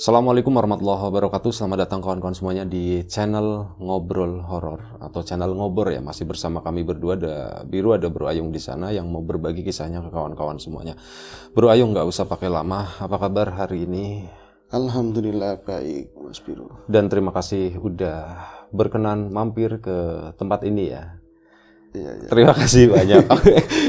Assalamualaikum warahmatullahi wabarakatuh. Selamat datang kawan-kawan semuanya di channel Ngobrol Horor atau channel Ngobor ya. Masih bersama kami berdua, ada Biru, ada Bro Ayung di sana yang mau berbagi kisahnya ke kawan-kawan semuanya. Bro Ayung, nggak usah pakai lama. Apa kabar hari ini? Alhamdulillah baik, Mas Biru. Dan terima kasih udah berkenan mampir ke tempat ini ya. Iya. Terima kasih banyak.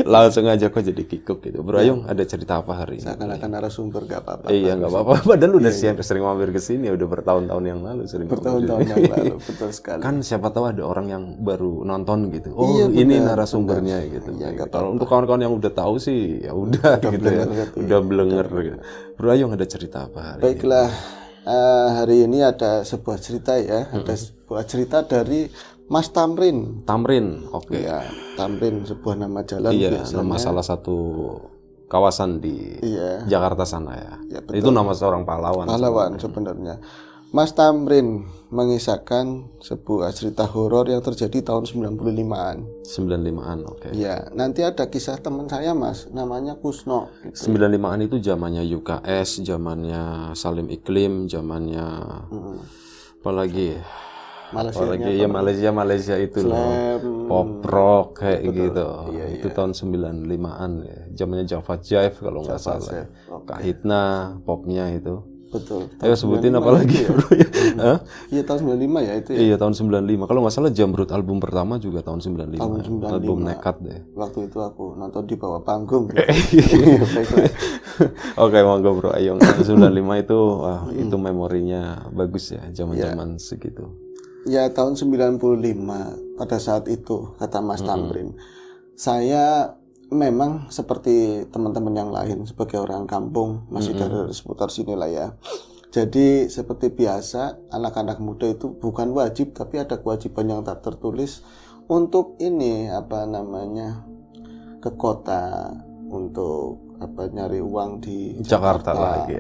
Langsung aja kok jadi kikuk gitu. Bro Ayung, ada cerita apa hari ini? Seakan-akan narasumber gak apa-apa. Iya, nggak apa-apa. Padahal udah sering mampir ke sini, udah bertahun-tahun yang lalu sering Bertahun-tahun yang lalu, betul sekali. Kan siapa tahu ada orang yang baru nonton gitu. Oh, Iya, ini benar, narasumbernya gitu. Iya, nggak Kalau untuk kawan-kawan yang udah tahu sih ya udah gitu ya. Udah blenger gitu. Bro Ayung, ada cerita apa hari ini? Baiklah, hari ini ada sebuah cerita ya. Ada sebuah cerita dari Mas Tamrin. Tamrin, oke. Ya, Tamrin sebuah nama jalan Iya, biasanya. nama salah satu kawasan di Iya. Jakarta sana ya. Ya, betul. Itu nama seorang pahlawan. Pahlawan sebenarnya. Mas Tamrin mengisahkan sebuah cerita horor yang terjadi tahun 95-an. 95-an, oke. Ya, nanti ada kisah teman saya Mas, namanya Kusno. 95-an itu zamannya UKS, zamannya Salim Iklim, zamannya apalagi Malaysia itu loh. Pop rock kayak gitu. Itu tahun 95-an ya. Zamannya Java Jive kalau nggak salah. Kak Hitna, popnya itu. Betul. Ayo sebutin apa lagi ya, Bro? Iya tahun 95 ya itu ya. Iya tahun 95. Kalau nggak salah Jamrut album pertama juga tahun 95. Tahun 95. Album Nekat deh. Waktu itu aku nonton di bawah panggung. Oke, monggo Bro Ayung. 95 itu wah, itu memorinya bagus ya, zaman-zaman segitu. Ya tahun 95 pada saat itu kata Mas Tamrin. Saya memang seperti teman-teman yang lain sebagai orang kampung, masih dari seputar sini lah ya. Jadi seperti biasa anak-anak muda itu bukan wajib tapi ada kewajiban yang tak tertulis untuk ini ke kota untuk nyari uang di Jakarta lagi.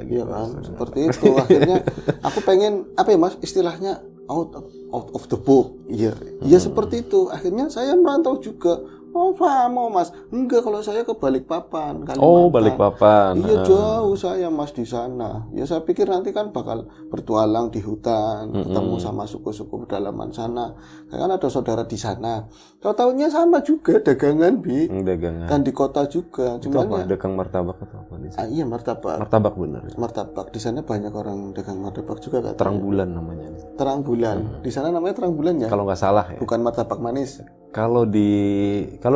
Iya kan, seperti itu. Akhirnya aku pengen Mas istilahnya out of the book. Iya, seperti itu. Akhirnya saya merantau juga. Oh, mau Mas? Enggak, kalau saya ke Balikpapan, Kalimantan. Oh, Balikpapan. Iya, jauh saya Mas di sana. Ya saya pikir nanti kan bakal bertualang di hutan, ketemu sama suku-suku pedalaman sana. Kan ada saudara di sana. Tahu-taunya sama juga dagangan, Bi. Dagangan. Dan di kota juga. Itu apa? Dagang martabak atau apa di sana? Iya, martabak. Martabak bener. Martabak. Di sana banyak orang dagang martabak juga kan. Terang bulan namanya. Terang bulan. Di sana namanya terang bulan ya? Kalau nggak salah ya. Bukan martabak manis. Kalau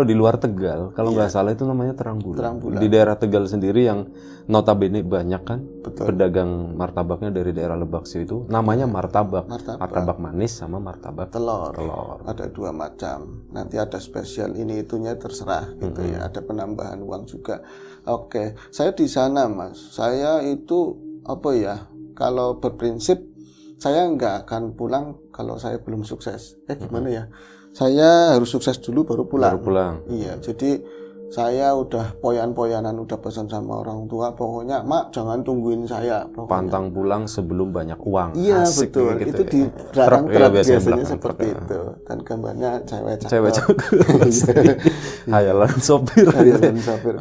di luar Tegal, kalau nggak salah itu namanya terang bulan. Terang bulan. Di daerah Tegal sendiri yang notabene banyak kan Betul. pedagang martabaknya dari daerah Lebaksi itu namanya martabak. Martabak manis sama martabak telur. telur. Ada dua macam. Nanti ada spesial ini itunya terserah gitu ya. Ada penambahan uang juga. Oke, saya di sana Mas. Saya itu kalau berprinsip saya nggak akan pulang kalau saya belum sukses. Gimana ya? Saya harus sukses dulu baru pulang. Iya, jadi saya udah poyan-poyanan, udah pesan sama orang tua, pokoknya Mak jangan tungguin saya. Pokoknya. Pantang pulang sebelum banyak uang. Iya asik betul, gitu itu ya. di belakang truk biasanya seperti truk, itu. Dan gambarnya cewek Hayalan sopir.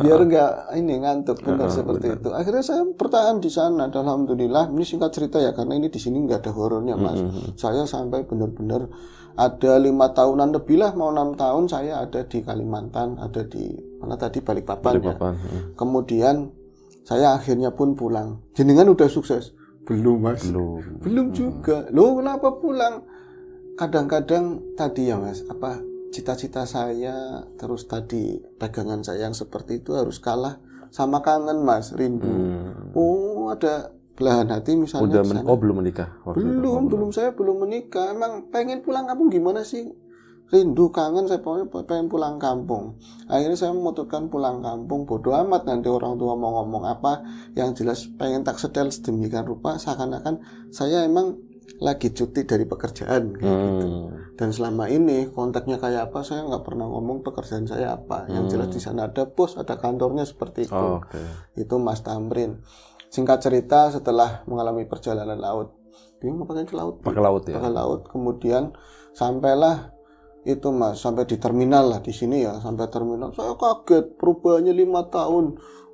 Biar nggak ngantuk benar seperti itu. Akhirnya saya bertahan di sana. Alhamdulillah, ini singkat cerita ya karena ini di sini nggak ada horornya Mas. Saya sampai benar-benar ada 5 tahunan lebih lah, mau 6 tahun saya ada di Kalimantan, ada di mana tadi Balikpapan. Ya. Kemudian saya akhirnya pun pulang. Jenengan udah sukses? Belum Mas. Belum juga. Loh kenapa pulang? Kadang-kadang tadi ya Mas, cita-cita saya terus tadi dagangan saya yang seperti itu harus kalah sama kangen Mas, rindu. Oh ada belahan hati misalnya. Belum menikah? Belum, saya belum menikah. Emang pengen pulang kampung gimana sih? Rindu, kangen, saya pengen pulang kampung. Akhirnya saya memutuskan pulang kampung. Bodoh amat nanti orang tua mau ngomong apa. Yang jelas pengen tak setel sedemikian rupa seakan-akan saya emang lagi cuti dari pekerjaan gitu. Dan selama ini kontaknya kayak apa saya nggak pernah ngomong pekerjaan saya apa. Yang jelas di sana ada bos, ada kantornya seperti itu. Itu Mas Tamrin. Singkat cerita setelah mengalami perjalanan laut, pakai laut, kemudian sampailah itu Mas, sampai di terminal lah di sini ya, sampai terminal saya kaget perubahannya 5 tahun.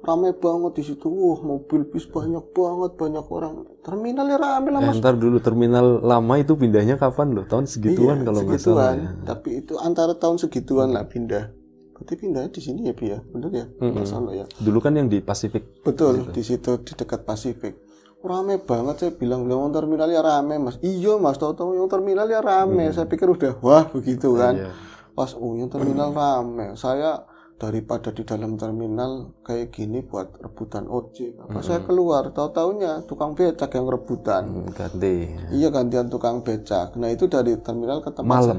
ramai banget di situ. Wah, mobil bis banyak banget, banyak orang. Terminalnya ramai lah Mas. Ntar dulu terminal lama itu pindahnya kapan loh? Tahun segituan Iya, kalau nggak salah segituan. ya. Tapi itu antara tahun segituan lah pindah. Berarti pindahnya di sini ya, Bi ya? Bener ya? Nggak salah ya. Dulu kan yang di Pasifik. Betul, di situ di dekat Pasifik. Rame banget, saya bilang terminal ya rame Mas. Iya Mas, tahu-tahu yang terminal ya rame. Saya pikir udah wah begitu kan. Iya. Pas yang terminal rame, saya daripada di dalam terminal kayak gini buat rebutan ojek. Apa saya keluar, tahu-taunya tukang becak yang rebutan. Ganti. Iya, gantian tukang becak. Nah itu dari terminal ke tempat Malam.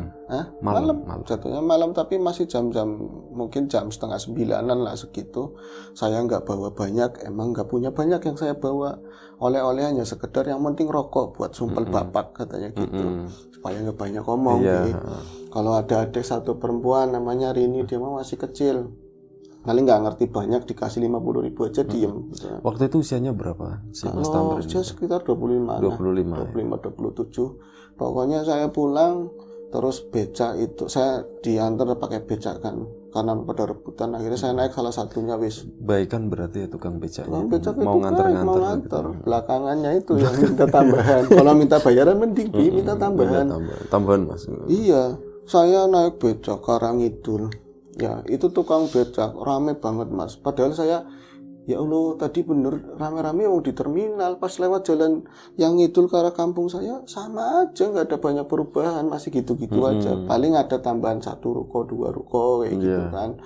Malam. Jatuhnya malam, tapi masih jam-jam mungkin jam 8:30 lah segitu. Saya nggak bawa banyak, emang nggak punya banyak yang saya bawa. Oleh-oleh hanya sekedar yang penting rokok buat sumpel bapak katanya gitu. Supaya nggak banyak ngomong. Iya. Kalau ada adik satu perempuan namanya Rini, dia mah masih kecil. Paling nggak ngerti banyak, dikasih 50.000 aja diem. Gitu. Waktu itu usianya berapa si Mas Kalau Tamrin? usia sekitar 25, 25. 27. Pokoknya saya pulang terus becak itu saya diantar pakai becak kan, karena pada rebutan akhirnya saya naik salah satunya wis. Baikan berarti ya tukang becaknya. Tukang becak Mau itu nganter-nganter. mau nganter. Belakangannya itu yang minta tambahan. Kalau minta bayaran mending minta tambahan. Tambahan Mas. Iya, saya naik becak Karangidul. Ya, itu tukang becak rame banget Mas. Padahal saya ya Allah, tadi bener rame-rame mau di terminal, pas lewat jalan yang ngidul ke arah kampung saya sama aja, nggak ada banyak perubahan, masih gitu-gitu aja. Paling ada tambahan 1 ruko 2 ruko kayak gitu kan.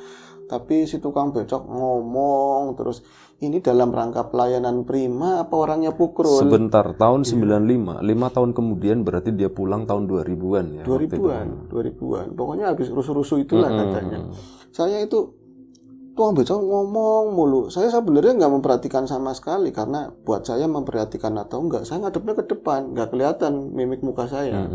Tapi si tukang becak ngomong terus, ini dalam rangka pelayanan prima apa orangnya pukrul? Sebentar, tahun 95, 5 tahun kemudian berarti dia pulang tahun 2000-an ya. 2000-an. Pokoknya habis rusuh-rusuh itulah katanya. Saya itu tukang becak ngomong mulu. Saya sebenarnya nggak memperhatikan sama sekali, karena buat saya memperhatikan atau enggak, saya ngadepnya ke depan, nggak kelihatan mimik muka saya.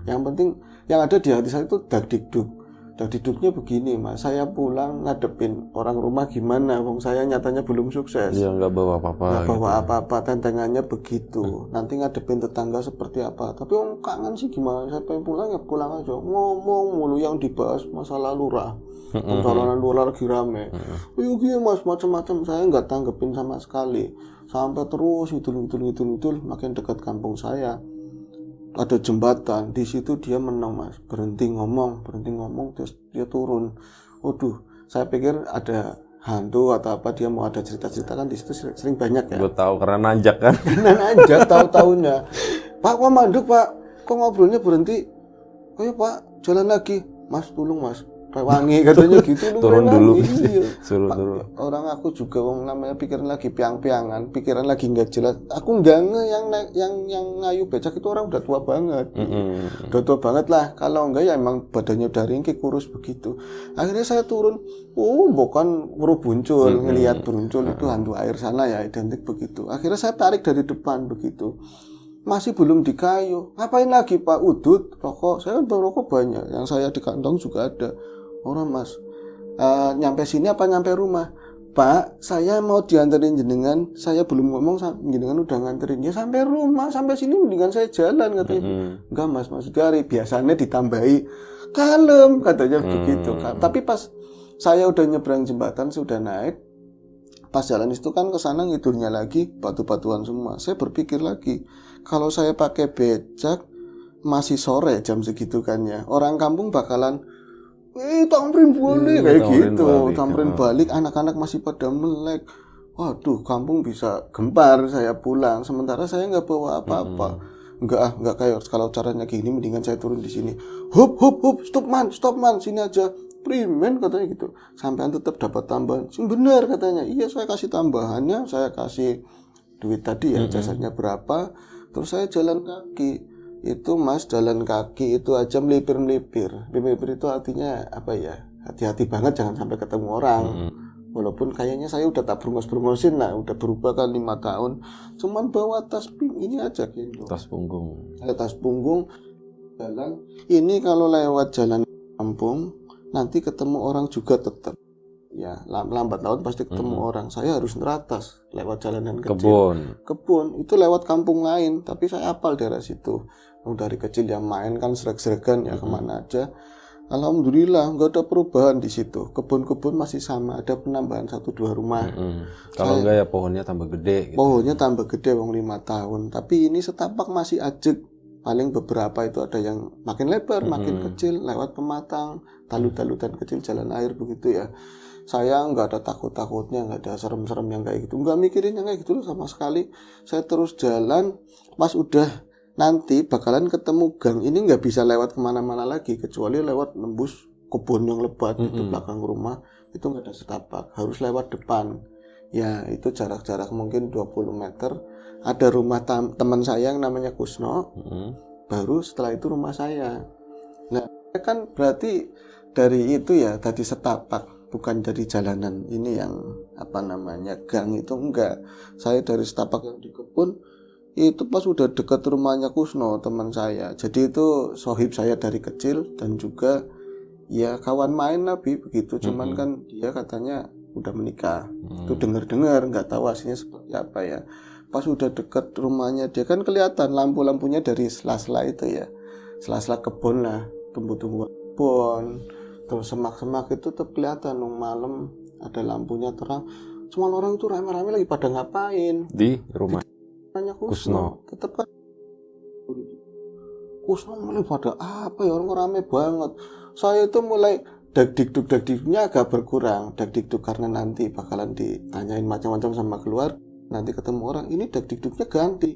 Yang penting yang ada di hati saya itu dagdikduk. Dagdikduknya begini Mas, saya pulang ngadepin orang rumah gimana, wong saya nyatanya belum sukses. Iya, nggak bawa apa-apa. Nggak bawa apa-apa, tentengannya begitu. Nanti ngadepin tetangga seperti apa. Tapi om kangen sih gimana, saya pengen pulang ya pulang aja. Ngomong mulu yang dibahas masalah lurah. Pencalonan lurah lagi rame. Iya Mas, macam-macam saya nggak tanggepin sama sekali. Sampai terus itu makin dekat kampung saya. Ada jembatan, di situ dia menang Mas, berhenti ngomong, terus dia turun. Waduh, saya pikir ada hantu atau apa, dia mau ada cerita-cerita kan, di situ sering banyak ya. Gue tahu karena nanjak kan. Karena nanjak tahu-taunya. Pak, kok mandek Pak? Kok ngobrolnya berhenti? Ayo Pak, jalan lagi. Mas, tolong Mas. Rewangi katanya gitu. Turun dulu. Iya. Suruh Pak, turun. orang aku juga namanya pikiran lagi piang-piangan, pikiran lagi nggak jelas. Aku nggak yang ngayu becak itu orang udah tua banget. Udah tua banget lah. Kalau enggak ya emang badannya udah ringkih, kurus begitu. Akhirnya saya turun. Oh, bukan beruncul, ngelihat beruncul itu hantu air sana ya, identik begitu. Akhirnya saya tarik dari depan begitu. Masih belum dikayu. Ngapain lagi Pak? Udut, rokok. Saya rokok banyak. Yang saya di kantong juga ada. Orang Mas, nyampe sini apa nyampe rumah? Pak, saya mau dianterin jenengan. Saya belum ngomong, jenengan udah nganterin. Ya sampai rumah, sampai sini mendingan saya jalan katanya. Enggak Mas, maksudnya hari biasanya ditambahi kalem katanya begitu. Tapi pas saya udah nyebrang jembatan, sudah naik, pas jalan itu kan ke sana ngidulnya lagi batu-batuan semua. Saya berpikir lagi, kalau saya pakai becak masih sore jam segitu kan ya, orang kampung bakalan Tamrin balik kayak gitu, Tamrin balik, anak-anak masih pada melek. Waduh, kampung bisa gempar saya pulang. Sementara saya nggak bawa apa-apa. Nggak kayak kalau caranya gini, mendingan saya turun di sini. Hup, stop man, sini aja. Primen katanya gitu. Sampean tetap dapat tambahan. Benar katanya. Iya, saya kasih tambahannya, saya kasih duit tadi ya, jasanya berapa. Terus saya jalan kaki. Itu Mas, jalan kaki itu aja melipir itu artinya apa ya, hati-hati banget jangan sampai ketemu orang. Walaupun kayaknya saya udah tak brungos-brungosin lah, udah berubah kan 5 tahun, cuman bawa tas ini aja gitu, tas punggung jalan ini. Kalau lewat jalan kampung nanti ketemu orang juga tetap ya, lambat laun pasti ketemu orang. Saya harus neratas lewat jalanan kecil, kebun itu lewat kampung lain, tapi saya hafal daerah situ. Dari kecil yang main kan sereg-seregan ya, kemana aja. Alhamdulillah nggak ada perubahan di situ. Kebun-kebun masih sama, ada penambahan 1-2 rumah. Kalau enggak ya pohonnya tambah gede gitu. Pohonnya tambah gede wong 5 tahun, tapi ini setapak masih ajek. Paling beberapa itu ada yang makin lebar, makin kecil lewat pematang, talut-talutan kecil jalan air begitu ya. Saya nggak ada takut-takutnya, nggak ada serem-serem yang kayak gitu, nggak mikirin yang kayak gitu loh sama sekali. Saya terus jalan, pas udah nanti bakalan ketemu gang ini nggak bisa lewat kemana-mana lagi kecuali lewat nembus kebun yang lebat itu belakang rumah, itu nggak ada setapak, harus lewat depan. Ya itu jarak-jarak mungkin 20 meter ada rumah teman saya yang namanya Kusno, baru setelah itu rumah saya. Nah kan berarti dari itu ya tadi setapak, bukan dari jalanan ini yang apa namanya gang itu enggak. Saya dari setapak yang di kebun itu pas udah dekat rumahnya Kusno teman saya. Jadi itu sohib saya dari kecil dan juga ya kawan main Nabi begitu. Cuman kan dia katanya udah menikah. Itu dengar-dengar nggak tahu aslinya seperti apa ya. Pas udah dekat rumahnya dia kan kelihatan lampu-lampunya dari sela-sela itu ya. Sela-sela kebun lah, tumbuh-tumbuhan kebun. Terus semak-semak itu tetap kelihatan malam ada lampunya terang. Semua orang itu rame-rame lagi pada ngapain? Di rumah Tanya Kusno. tetap kan Kusno mulai pada apa ya orang rame banget. Saya itu mulai dagdikduk-dagdiknya agak berkurang. Dagdikduk karena nanti bakalan ditanyain macam-macam sama keluar. Nanti ketemu orang ini dagdikduknya ganti.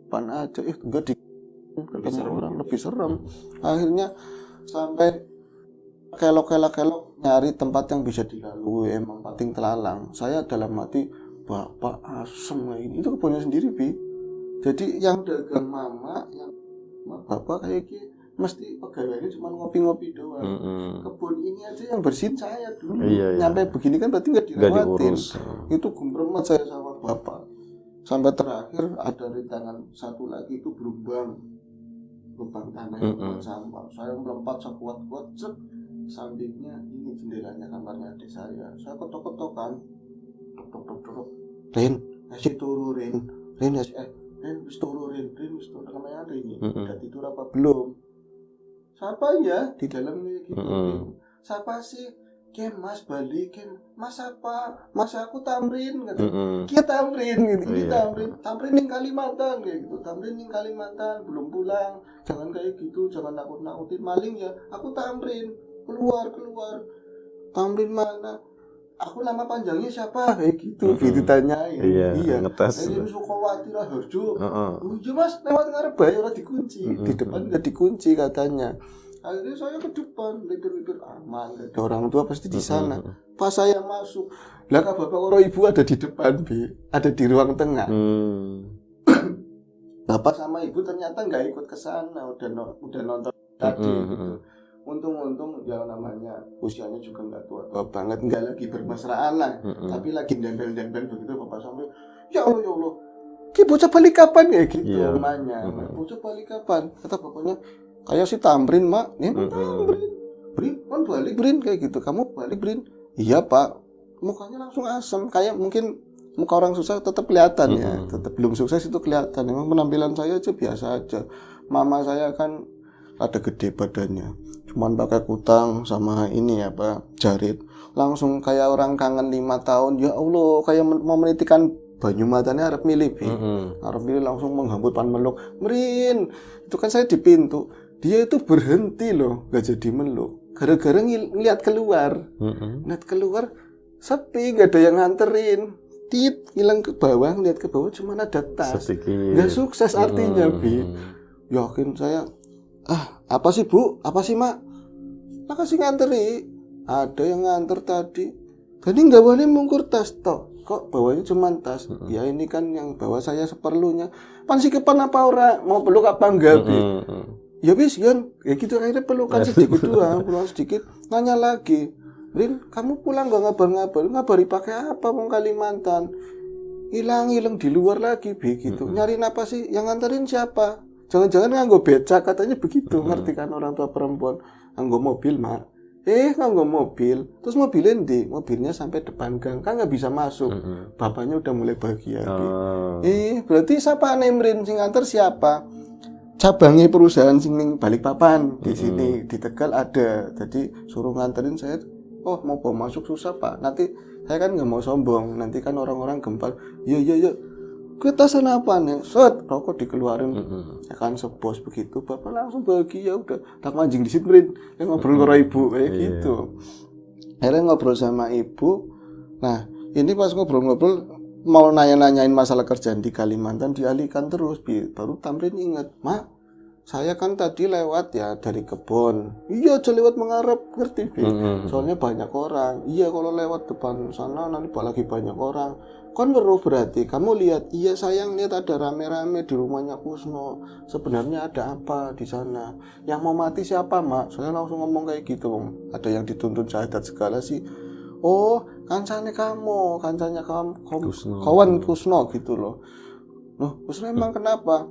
Pan aja enggak di ketemu orang lebih serem. Akhirnya sampai kelok nyari tempat yang bisa dilalui, emang pating telalang. Saya dalam hati bapak asem ini itu kebunnya sendiri bi. Jadi yang dagang mama yang bapak kayak gini mesti pegawainya cuma ngopi-ngopi doang. Kebun ini aja yang bersihin saya dulu. Nyampe begini kan berarti nggak dilewatin. Itu gumremet saya sama bapak. Sampai terakhir ada rintangan satu lagi itu lubang tanah yang buat sampah. Saya melompat sekuat-kuat, sampingnya ini jendelanya kamarnya adik saya. Saya ketok-ketok kan, tok. Rin, ngasih turu Rin, wis turu Rin, wis turu namanya Rin. Udah tidur apa belum? Siapa ya di dalam kayak gitu? Siapa sih? Kem Mas balik, Kem Mas apa? Mas aku tamrin kata. Kia tamrin gitu. Ini tamrin ning Kalimantan kayak gitu. Tamrin ning Kalimantan belum pulang. Jangan kayak gitu, jangan nakut-nakutin maling ya. Aku tamrin, keluar. Tamrin mana? Aku nama panjangnya siapa? Kayak gitu. Gitu tanyain. Iya. Ngetes. Ini Sukawati Raharjo. Oh iya Mas, lewat ngarep bae ora dikunci. Di depan enggak dikunci katanya. Akhirnya saya ke depan, lipir-lipir aman, ada orang tua pasti di sana. Pas saya masuk, lah bapak karo ibu ada di depan, ada di ruang tengah. Bapak sama ibu ternyata nggak ikut ke sana, udah nonton tadi. Gitu. Untung ya namanya usianya juga nggak tua banget, nggak lagi bermesraan lah, tapi lagi dempel-dempel begitu. Bapak sampai, ya Allah, ki bocah balik kapan ya gitu namanya. Bocah balik kapan? Kata bapaknya. Kayak si tamrin mak, tamrin, Brin, kan balik Brin kayak gitu, kamu balik Brin, iya pak, mukanya langsung asem, kayak mungkin muka orang susah tetap kelihatan ya, tetap belum sukses itu kelihatan, emang penampilan saya aja biasa aja, mama saya kan ada gede badannya, cuman pakai kutang sama ini apa jarit, langsung kayak orang kangen 5 tahun, ya Allah, kayak mau menitikan banyu matanya harap milih, harap milih langsung menghambur pan meluk, Brin, itu kan saya di pintu. Dia itu berhenti loh, gak jadi meluk. Gara-gara ngeliat keluar. Ngeliat keluar, sepi, gak ada yang nganterin. Tit, ngilang ke bawah, ngeliat ke bawah cuma ada tas. Gak sukses artinya, Bi. Yakin saya, apa sih Bu? Apa sih Mak? Lah kasih nganteri. Ada yang nganter tadi. Tadi gak boleh mungkur tas, toh. Kok bawanya cuma tas? Ya ini kan yang bawa saya seperlunya. Pansi kepan apa ora? Mau peluk apa enggak, Bi? Ya bis kan, ya gitu akhirnya pelukan sedikit doang, pulang sedikit, nanya lagi, Rin, kamu pulang gak ngabari pakai apa mau Kalimantan, hilang di luar lagi, begitu, nyariin apa sih, yang nganterin siapa, jangan-jangan nganggo becak, katanya begitu, ngerti kan orang tua perempuan, nganggo mobil mak, nganggo mobil, terus mobilnya sampai depan gang, kan nggak bisa masuk, bapaknya udah mulai bahagia, berarti siapa Nemrin, sing nganter siapa? Cabangnya perusahaan sing Balikpapan di sini di Tegal ada, jadi suruh nganterin saya. Oh mau bawa masuk susah pak, nanti saya kan nggak mau sombong, nanti kan orang-orang gempar. Iya kita sana apa nih, set rokok dikeluarin, ya kan sebos begitu, bapak langsung bahagia, udah tak mancing di sini, ngobrol sama ibu kayak gitu. Akhirnya ngobrol sama ibu, nah ini pas ngobrol mau nanya-nanyain masalah kerjaan di Kalimantan dialihkan terus, baru Tamrin ingat, Mak, saya kan tadi lewat ya dari kebon. Iya, aja lewat mengarep, ngerti, soalnya banyak orang. Iya, kalau lewat depan sana nanti lagi banyak orang. Kan weruh berarti, kamu lihat, iya sayang lihat ada rame-rame di rumahnya Kusno. Sebenarnya ada apa di sana? Yang mau mati siapa, Mak? Saya langsung ngomong kayak gitu, ada yang dituntut syahadat segala sih. Oh, kancanya kamu, kawan Kusno gitu loh. Loh, Kusno emang kenapa?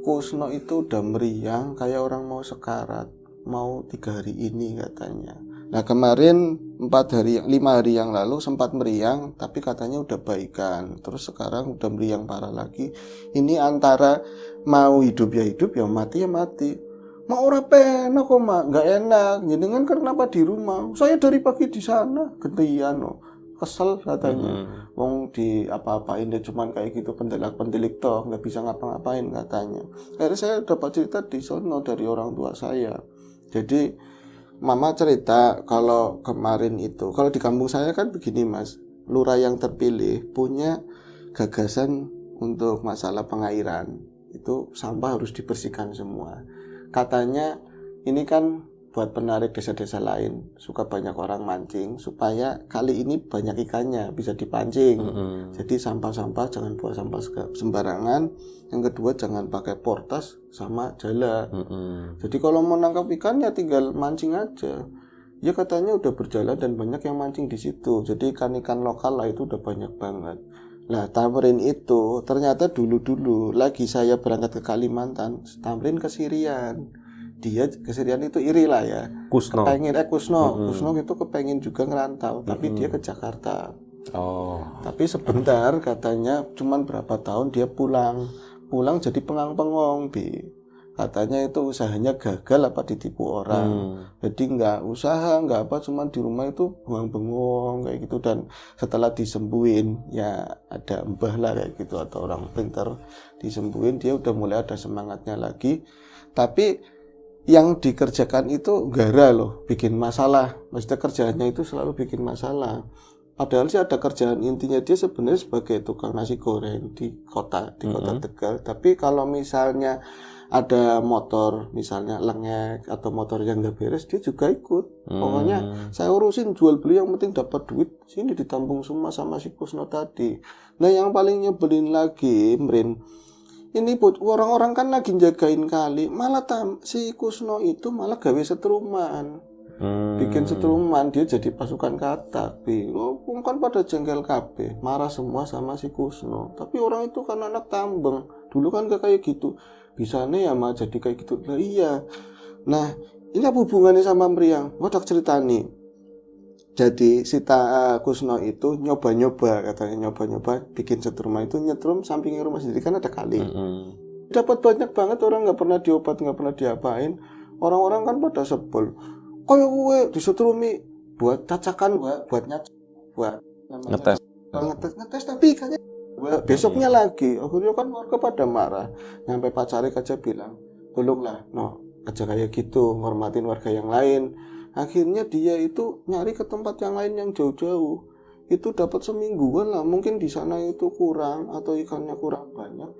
Kusno itu udah meriang kayak orang mau sekarat, mau 3 hari ini katanya. Nah kemarin 5 hari yang lalu sempat meriang, tapi katanya udah baikan. Terus sekarang udah meriang parah lagi. Ini antara mau hidup ya mati ya mati. Mak ora penak kok mak, nggak enak. Jenengan kenapa di rumah? Saya dari pagi di sana, gentian loh. Kesel katanya. Wong di apa-apain dia cuman kayak gitu pentilak toh, nggak bisa ngapa-ngapain katanya. Akhirnya saya dapat cerita di sono dari orang tua saya. Jadi mama cerita kalau kemarin itu, kalau di kampung saya kan begini mas, lurah yang terpilih punya gagasan untuk masalah pengairan. Itu sampah harus dibersihkan semua. Katanya ini kan buat penarik desa-desa lain, suka banyak orang mancing supaya kali ini banyak ikannya bisa dipancing. Jadi sampah-sampah jangan buang sampah sembarangan. Yang kedua jangan pakai portas sama jala. Jadi kalau mau nangkap ikan ya tinggal mancing aja. Ya katanya udah berjalan dan banyak yang mancing di situ. Jadi ikan-ikan lokal lah itu udah banyak banget. Nah Tamrin itu ternyata dulu lagi saya berangkat ke Kalimantan, Tamrin kesirian. Dia kesirian itu iri lah ya. Kusno itu kepengen juga ngerantau, tapi dia ke Jakarta. Tapi sebentar katanya, cuman berapa tahun dia pulang jadi pengang-pengong, Katanya itu usahanya gagal apa ditipu orang. Jadi nggak usaha, nggak apa, cuman di rumah itu bengong-bengong kayak gitu. Dan setelah disembuhin, ya ada mbah lah kayak gitu atau orang pintar, disembuhin dia udah mulai ada semangatnya lagi. Tapi yang dikerjakan itu gara loh, bikin masalah. Maksudnya kerjaannya itu selalu bikin masalah. Padahal sih ada kerjaan intinya, dia sebenarnya sebagai tukang nasi goreng di kota Tegal. Tapi kalau misalnya ada motor misalnya lengek atau motor yang nggak beres, dia juga ikut. Pokoknya saya urusin jual beli, yang penting dapat duit, sini ditampung semua sama si Kusno tadi. Nah yang paling nyebelin lagi, Mrin, ini orang-orang kan lagi jagain kali, malah si Kusno itu malah gawe setruman. Bikin setruman, dia jadi pasukan katak. Kan pada jengkel kabeh, marah semua sama si Kusno. Tapi orang itu kan anak tambeng, dulu kan gak kayak gitu, bisanya ya mah jadi kayak gitu lah. Iya. Nah ini apa hubungannya sama meriang? Wadak cerita nih. Jadi si Kusno itu nyoba-nyoba, katanya nyoba-nyoba bikin setruman itu, nyetrum sampingnya rumah sendiri kan ada kali. Dapat banyak banget, orang nggak pernah diobat, nggak pernah diapain. Orang-orang kan pada sebel. Kayak gue disetrumi buat cacakan, buat ngetes tapi kayaknya besoknya lagi. Akhirnya kan warga pada marah. Sampai Pak Carik aja bilang, tolonglah, aja kayak gitu, ngormatin warga yang lain. Akhirnya dia itu nyari ke tempat yang lain yang jauh-jauh. Itu dapat semingguan lah. Mungkin di sana itu kurang atau ikannya kurang banyak,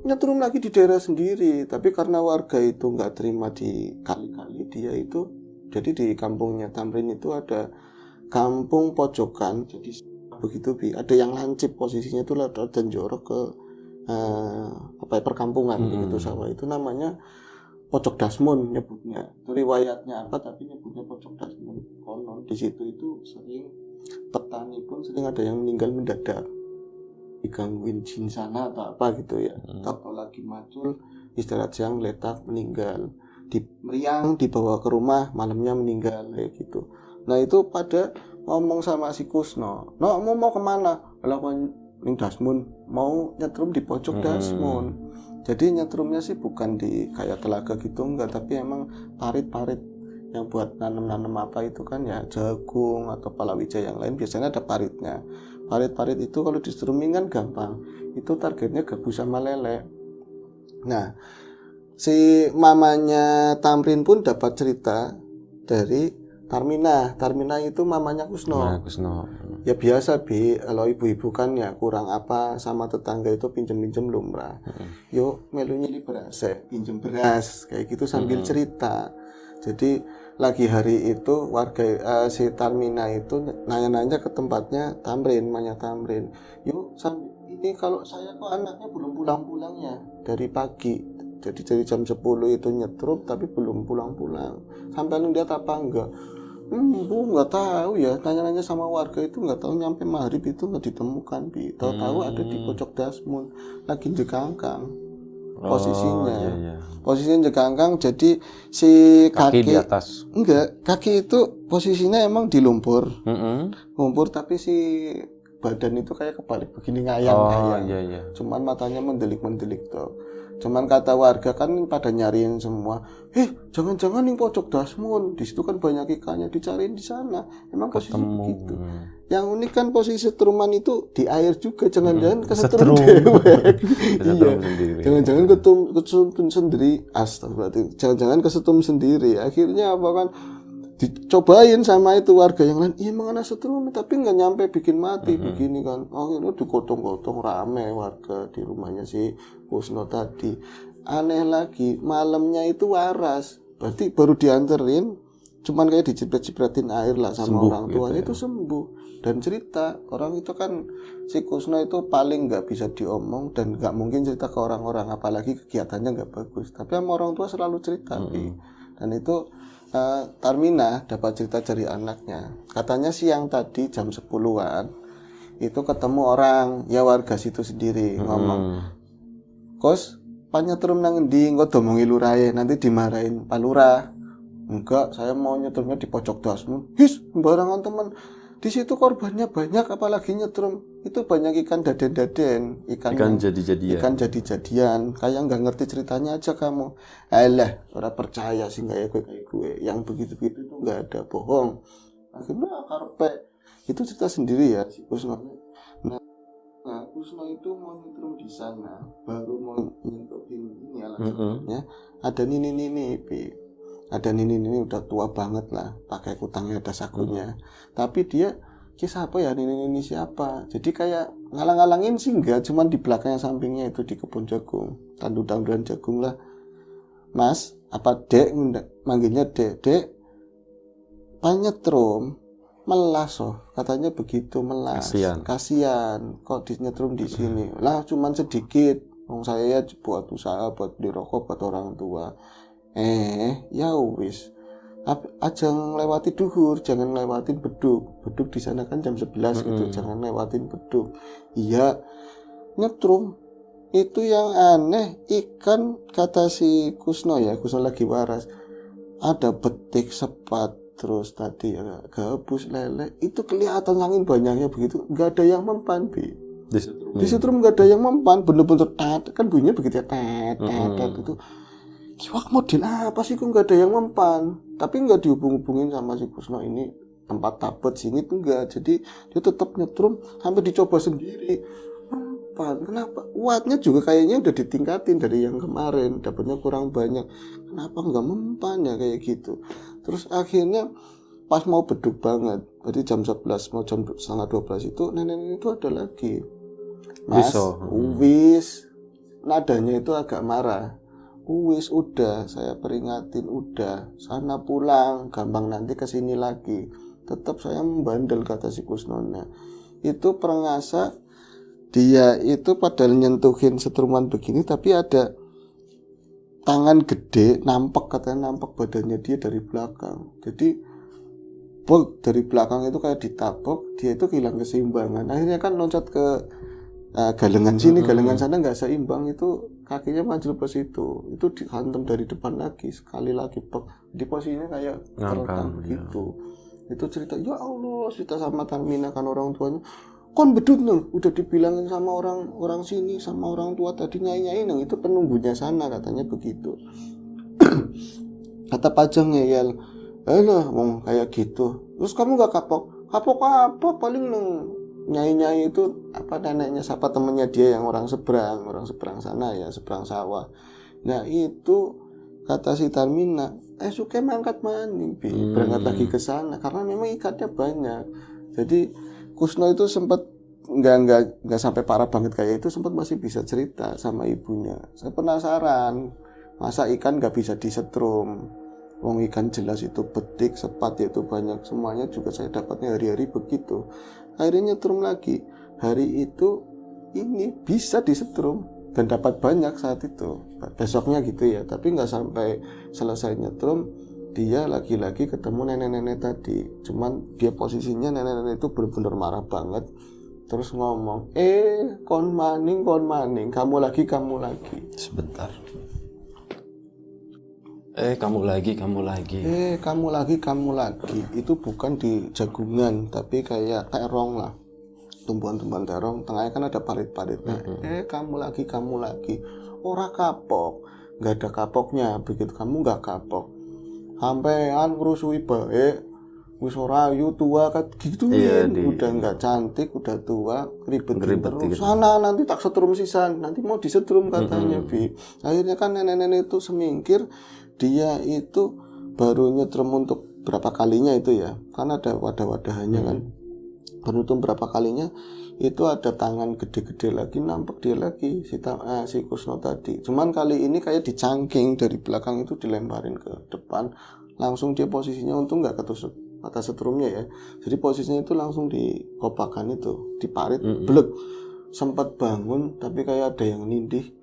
nyetrum lagi di daerah sendiri. Tapi karena warga itu nggak terima di kali-kali, dia itu, jadi di kampungnya Tamrin itu ada kampung pojokan. Jadi begitu ada yang lancip posisinya itu dan jorok ke perkampungan begitu sawah, itu namanya Pojok Dasmun nyebutnya. Itu riwayatnya apa, tapi nyebutnya Pojok Dasmun. Konon di situ itu sering petani pun sering ada yang meninggal mendadak, digangguin jin sana atau apa gitu ya. Atau lagi macul, istirahat siang letak meninggal, di meriang dibawa ke rumah, malamnya meninggal kayak gitu. Nah itu pada ngomong sama si Kusno, mau kemana? Kalau ning Dasmun, mau nyetrum di Pojok Dasmun. Jadi nyetrumnya sih bukan di kayak telaga gitu, enggak, tapi emang parit-parit yang buat nanam-nanam apa itu kan ya, jagung atau palawija yang lain biasanya ada paritnya. Parit-parit itu kalau di streaming kan gampang, itu targetnya gabus sama lele. Nah si mamanya Tamrin pun dapat cerita dari Tarmina itu mamanya Kusno. Ya biasa kalau ibu-ibu kan ya kurang apa sama tetangga itu pinjem-pinjem lumrah. Yuk melu nyili beras, pinjem beras kayak gitu sambil cerita. Jadi lagi hari itu warga si Tarmina itu nanya-nanya ke tempatnya Tamrin, mamanya Tamrin. Yuk ini kalau saya kok anaknya belum pulang-pulang ya dari pagi. Jadi dari jam 10 itu nyetrum tapi belum pulang-pulang. Sampai lihat apa enggak? Bu nggak tahu ya, tanya-nanya sama warga itu nggak tahu, nyampe maghrib itu nggak ditemukan. Tahu ada di Pojok Dasmun lagi jekangkang posisinya. Posisinya jekangkang, jadi si kaki di atas. Enggak, kaki itu posisinya emang di lumpur. Lumpur tapi si badan itu kayak kebalik begini, ngayang. Cuman matanya mendelik-mendelik tuh. Cuman kata warga kan pada nyariin semua, jangan-jangan nih Pojok Dasmun, di situ kan banyak ikannya, dicariin di sana. Emang posisi begitu. Yang unik kan posisi setruman itu di air juga, jangan-jangan kesetrum dewek. Iya. Jangan-jangan kesetrum sendiri. Astagfirullahaladzim. Jangan-jangan kesetrum sendiri. Akhirnya apa kan? Dicobain sama itu warga yang lain, emang ada setrum tapi nggak nyampe bikin mati begini kan. Akhirnya digotong-gotong rame warga di rumahnya si Kusno tadi. Aneh lagi, malamnya itu waras, berarti baru dianterin, cuman kayak diciprat-cipratin air lah sama sembuh, orang tuanya gitu, itu sembuh. Dan cerita orang itu kan si Kusno itu paling nggak bisa diomong dan nggak mungkin cerita ke orang-orang, apalagi kegiatannya nggak bagus. Tapi sama orang tua selalu cerita. Dan itu Tarmina dapat cerita dari anaknya. Katanya siang tadi jam 10-an itu ketemu orang, ya warga situ sendiri, ngomong, "Kos, nyetrum nang endi? Engko domongi lurahe, nanti dimarahin Pak Lurah." "Enggak, saya mau nyetrumnya di Pojok Dasmun." "His, sembarangan teman. Di situ korbannya banyak, apalagi nyetrum itu banyak ikan daden-daden, Ikan jadi-jadian. ikan jadi-jadian, kayak nggak ngerti ceritanya aja kamu. Alah, orang percaya sih nggak ya kayak gue, yang begitu-begitu itu nggak ada, bohong. Akhirnya karpe itu cerita sendiri ya si Kusno. Nah, Kusno itu mau nyetrum di sana, baru mau nyentuhin ini alatnya, ada nini, ada nini udah tua banget lah, pakai kutangnya ada sakunya, tapi dia kisah apa ya nini siapa, jadi kayak ngalang-ngalangin sih enggak, cuman di belakang sampingnya itu di kebun jagung, tanduran jagung lah, mas, apa dek, manggilnya dek, panyetrum, melas katanya begitu, melas, kasihan, kok dinyetrum di sini, lah cuman sedikit, saya buat usaha, buat beli rokok buat orang tua, ya wis, aja lewati duhur, jangan lewatin beduk di sana kan jam 11 gitu, jangan lewatin beduk. Iya, nyetrum itu yang aneh ikan, kata si Kusno lagi waras, ada betik, sepat, terus tadi ya gabus, lele, itu kelihatan angin banyaknya begitu, nggak ada yang mempan di setrum nggak ada yang mempan, bener-bener kan bunyinya begitu ya, itu kiwak model apa sih kok nggak ada yang mempan, tapi nggak dihubung-hubungin sama si Kusno ini tempat tapet sini tuh enggak, jadi dia tetap nyetrum sampai dicoba sendiri mempan. Kenapa? Wattnya juga kayaknya udah ditingkatin dari yang kemarin, dapatnya kurang banyak, kenapa nggak mempan ya kayak gitu. Terus akhirnya pas mau beduk banget, jadi jam 11 mau jam setengah 12 itu nenek itu ada lagi, mas, wis, nadanya itu agak marah. Wis, udah saya peringatin, udah sana pulang, gampang nanti kesini lagi. Tetap saya membandel, kata si Kusnona. Itu perengasa, dia itu padahal nyentuhin setruman begini, tapi ada tangan gede, katanya nampak badannya dia dari belakang. Jadi dari belakang itu kayak ditabok, dia itu hilang keseimbangan. Akhirnya kan loncat ke galengan sini, galengan sana nggak seimbang, itu kakinya maju ke situ, itu dihantam dari depan lagi, sekali lagi di posisinya kayak terekam begitu. Itu cerita, ya Allah, cerita sama Tarmina kan orang tuanya, kon bedut neng, udah dibilangin sama orang sini, sama orang tua tadi nyai neng, itu penunggunya sana, katanya begitu. Kata Pajang ngeyel, alah ngomong kayak gitu, terus kamu nggak kapok apa, paling neng nyai itu apa neneknya, siapa temennya dia yang orang seberang sana ya, seberang sawah. Nah itu kata si Tarmina, suka mangkat maning berangkat lagi ke sana karena memang ikatnya banyak. Jadi Kusno itu sempat nggak sampai parah banget kayak itu, sempat masih bisa cerita sama ibunya. Saya penasaran, masa ikan nggak bisa disetrum? Wong ikan jelas itu betik, sepat itu banyak, semuanya juga saya dapatnya hari-hari begitu. Akhirnya nyetrum lagi, hari itu ini bisa disetrum dan dapat banyak saat itu, besoknya gitu ya. Tapi nggak sampai selesai nyetrum, dia lagi-lagi ketemu nenek-nenek tadi. Cuman dia posisinya nenek-nenek itu benar-benar marah banget, terus ngomong, kon maning, kamu lagi. Sebentar. Kamu lagi. Itu bukan di jagungan, tapi kayak terong lah, tumbuhan-tumbuhan terong, tengahnya kan ada parit-paritnya. Kamu lagi. Ora kapok, nggak ada kapoknya. Begitu kamu nggak kapok, sampean ngerusui baik, wis ora ayu, tua kan gituin. Udah nggak cantik, udah tua, ribet terus. Sana nanti tak setrum sisan, nanti mau disetrum katanya. Akhirnya kan nenek-nenek itu semingkir, dia itu baru nyetrum untuk berapa kalinya itu ya, kan ada wadah-wadahannya kan, penutup berapa kalinya itu ada tangan gede-gede lagi, nampak dia lagi si Kusno tadi. Cuman kali ini kayak dicangking dari belakang, itu dilemparin ke depan, langsung dia posisinya untung nggak ketusuk mata setrumnya ya, jadi posisinya itu langsung di kopakan itu, di parit, blek, sempat bangun tapi kayak ada yang nindih.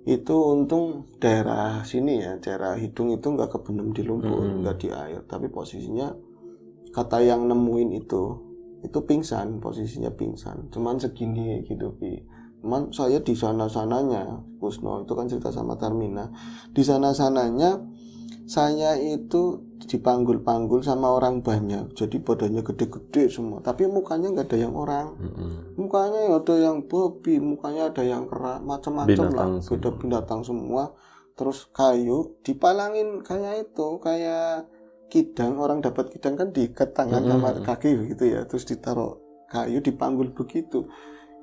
Itu untung daerah sini ya, daerah hidung itu nggak kebenem di lumpur, nggak di air, tapi posisinya kata yang nemuin itu pingsan, posisinya pingsan, cuman segini gitu Cuman saya di sana-sananya, Kusno itu kan cerita sama Tarmina, di sana-sananya saya itu dipanggul-panggul sama orang banyak, jadi badannya gede-gede semua, tapi mukanya nggak ada yang orang. Mukanya ada yang babi, mukanya ada yang kera, macam-macam lah, beda binatang semua. Terus kayu dipalangin kayak itu, kayak kidang, orang dapat kidang kan diikat tangan sama kaki begitu ya, terus ditaruh kayu dipanggul begitu.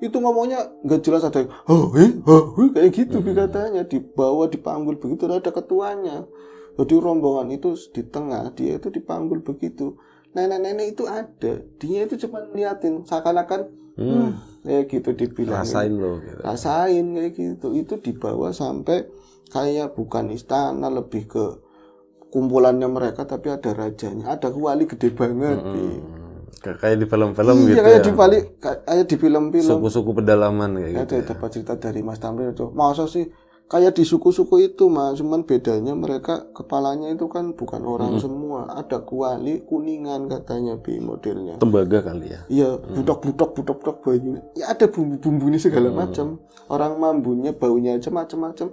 Itu ngomongnya nggak jelas, ada yang kayak gitu katanya, dibawa dipanggul begitu, ada ketuanya. Jadi rombongan itu di tengah, dia itu dipanggul begitu. Nenek-nenek itu ada, dia itu cuma liatin, seakan-akan kayak gitu dibilangin. Rasain loh. Gitu. Rasain kayak gitu. Itu dibawa sampai kayak bukan istana, lebih ke kumpulannya mereka, tapi ada rajanya, ada wali gede banget. Kayak di film-film gitu kayak ya. Kayak di film-film. Suku-suku pedalaman kayak gitu. Ada dapat cerita dari Mas Tamrin itu. Masa sih kayak di suku-suku itu, Mas, cuman bedanya mereka kepalanya itu kan bukan orang semua, ada kuali kuningan katanya modelnya. Tembaga kali ya. Iya, budak baunya. Ya ada bumbu-bumbunya segala macam. Orang mambunya, baunya aja macam-macam.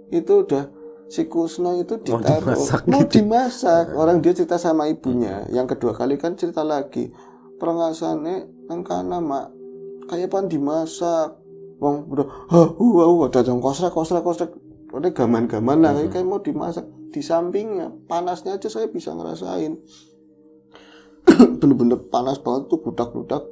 Itu udah si Kusno itu ditaruh mau dimasak. Orang dia cerita sama ibunya. Yang kedua kali kan cerita lagi. Perengasane nang kana, Mak. Kayak pan dimasak. Wong udah ada jong kosrek ada gaman-gaman lah, kayak mau dimasak. Di sampingnya panasnya aja saya bisa ngerasain. Bener-bener panas banget tuh, budak-budak.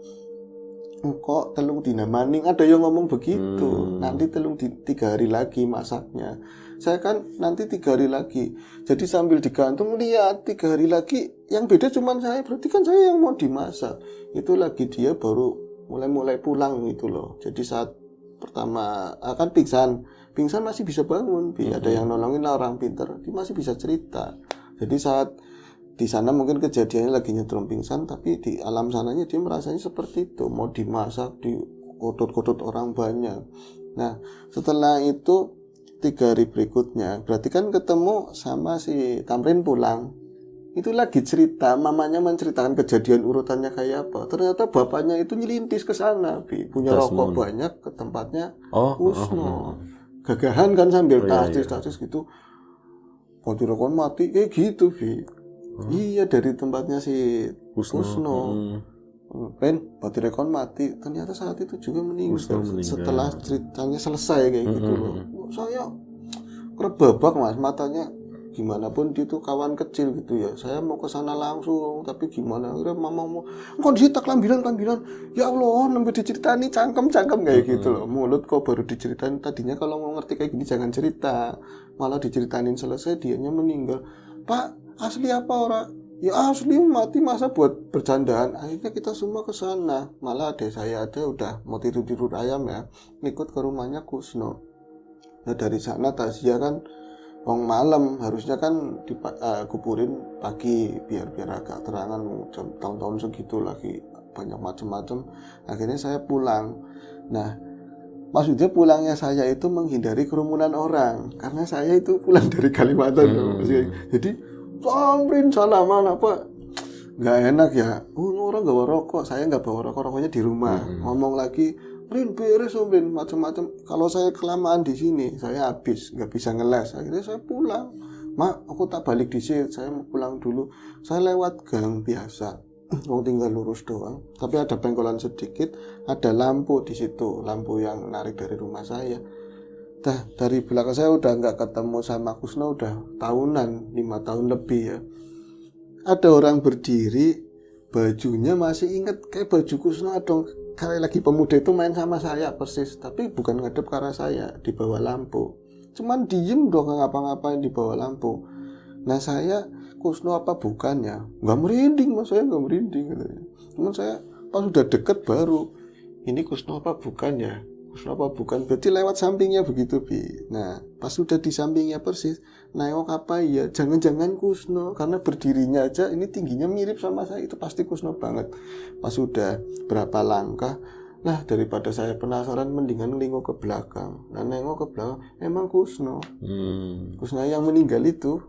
Kok telung dina maning, ada yang ngomong begitu. Nanti telung 3 hari lagi masaknya. Saya kan nanti 3 hari lagi. Jadi sambil digantung lihat 3 hari lagi. Yang beda cuman saya, berarti kan saya yang mau dimasak. Itu lagi dia baru mulai pulang gitu loh. Jadi saat pertama akan pingsan masih bisa bangun, ada yang nolongin lah, orang pinter, dia masih bisa cerita. Jadi saat di sana mungkin kejadiannya lagi nyetrum pingsan, tapi di alam sananya dia merasanya seperti itu, mau dimasak, dikodot-kodot orang banyak. Nah setelah itu 3 hari berikutnya, berarti kan ketemu sama si Tamrin pulang. Itu lagi cerita, mamanya menceritakan kejadian urutannya kayak apa. Ternyata bapaknya itu nyelintis ke sana, punya rokok banyak ke tempatnya Kusno. Gagahan kan sambil tastis gitu. Kunci rokok mati, gitu, Iya, dari tempatnya si Kusno. Batu rekon mati. Ternyata saat itu juga meninggal. Setelah ceritanya selesai kayak gitu loh. Saya kerebabak, Mas, matanya. Gimana pun dia tuh kawan kecil gitu ya, saya mau ke sana langsung, tapi gimana akhirnya mama mau kondisi tak lambilan, ya Allah, sampai diceritain cangkem kayak gitu loh. Mulut kok baru diceritain, tadinya kalau mau ngerti kayak gini jangan cerita, malah diceritain selesai dianya meninggal. Pak, asli apa orang? Ya asli, mati, masa buat bercandaan. Akhirnya kita semua ke sana, malah adek saya ada udah mau tidur ayam ya, ikut ke rumahnya Kusno. Nah dari sana Tasya kan wong malam, harusnya kan dikuburin pagi biar agak terangan, jam tahun-tahun segitu lagi banyak macam-macam. Akhirnya saya pulang. Nah maksudnya pulangnya saya itu menghindari kerumunan orang, karena saya itu pulang dari Kalimantan. Jadi Tamrin salaman apa nggak enak ya, orang gak bawa rokok, saya nggak bawa rokoknya di rumah. Ngomong lagi, Rin beres Rin, macam-macam. Kalau saya kelamaan di sini, saya habis, nggak bisa ngeles. Akhirnya saya pulang. Mak, aku tak balik di sini, saya mau pulang dulu. Saya lewat gang biasa, mau tinggal lurus doang. Tapi ada pengkolan sedikit, ada lampu di situ, lampu yang narik dari rumah saya. Dari belakang saya udah nggak ketemu sama Kusno udah tahunan, 5 tahun lebih ya. Ada orang berdiri, bajunya masih inget kayak baju Kusno dong. Kayak lagi pemuda itu main sama saya persis, tapi bukan ngadep ke arah saya, di bawah lampu. Cuman diem dong, ngapa-ngapain di bawah lampu. Nah saya, Kusno apa bukan ya? Nggak merinding, Mas, saya nggak merinding. Cuman saya pas udah deket baru, ini Kusno apa bukan ya? Kusno apa bukan? Berarti lewat sampingnya begitu, Nah pas udah di sampingnya persis, nengok apa ya? Jangan-jangan Kusno, karena berdirinya aja ini tingginya mirip sama saya, itu pasti Kusno banget. Pas udah berapa langkah, nah daripada saya penasaran, mendingan nengok ke belakang. Nah nengok ke belakang, emang Kusno. Kusno yang meninggal itu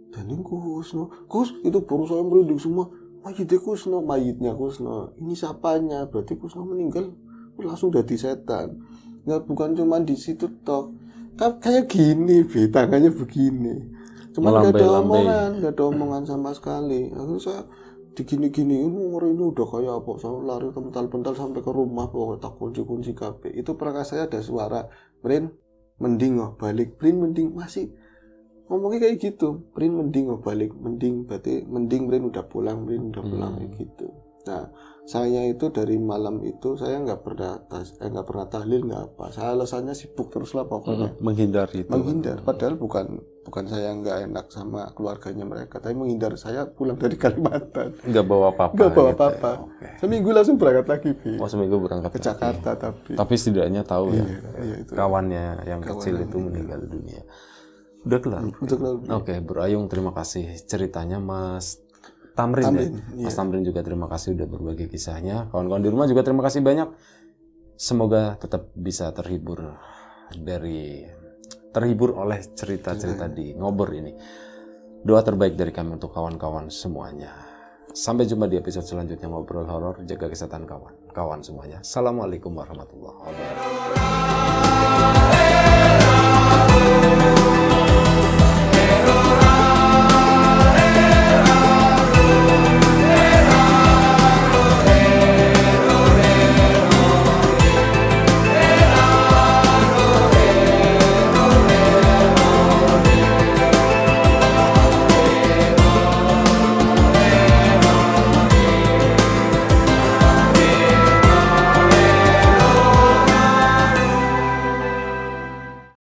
dan ini Kusno. Itu baru saya merinding semua. Mayitnya Kusno. Ini siapanya? Berarti Kusno meninggal langsung jadi setan. Nggak, bukan cuma di situ toh. Kayak gini, tangannya begini. Cuma nggak ada Melambai-lambai. nggak ada omongan sama sekali. Akhirnya saya digini-gini, umur ini udah kayak apa, saya lari kental-kental sampai ke rumah, pokoknya tak kunci-kunci kabeh. Itu perangkat saya ada suara, Brin, mending oh balik, Brin mending, masih ngomongnya kayak gitu, Brin mending oh balik, mending, berarti mending Brin udah pulang kayak gitu. Nah, saya itu dari malam itu saya nggak pernah tahlil, nggak apa. Saya alasannya sibuk terus lah pokoknya. Menghindar itu. Menghindar, padahal bukan saya nggak enak sama keluarganya mereka, tapi menghindar. Saya pulang dari Kalimantan, Nggak bawa apa-apa. nggak bawa gitu apa-apa. ya. Oke. Seminggu langsung berangkat lagi, Bi. Oh, seminggu berangkat Ke lagi. Jakarta, Tapi setidaknya tahu ya, iya, itu. kawannya yang kecil itu meninggal dunia. Udah kelar. Untuk lalu. Oke, Bro Ayung, terima kasih ceritanya. Mas Tamrin ya. Mas Tamrin juga terima kasih udah berbagi kisahnya. Kawan-kawan di rumah juga terima kasih banyak. Semoga tetap bisa terhibur oleh cerita-cerita di Ngobrol ini. Doa terbaik dari kami untuk kawan-kawan semuanya. Sampai jumpa di episode selanjutnya Ngobrol Horor. Jaga kesehatan kawan semuanya. Assalamualaikum warahmatullahi wabarakatuh.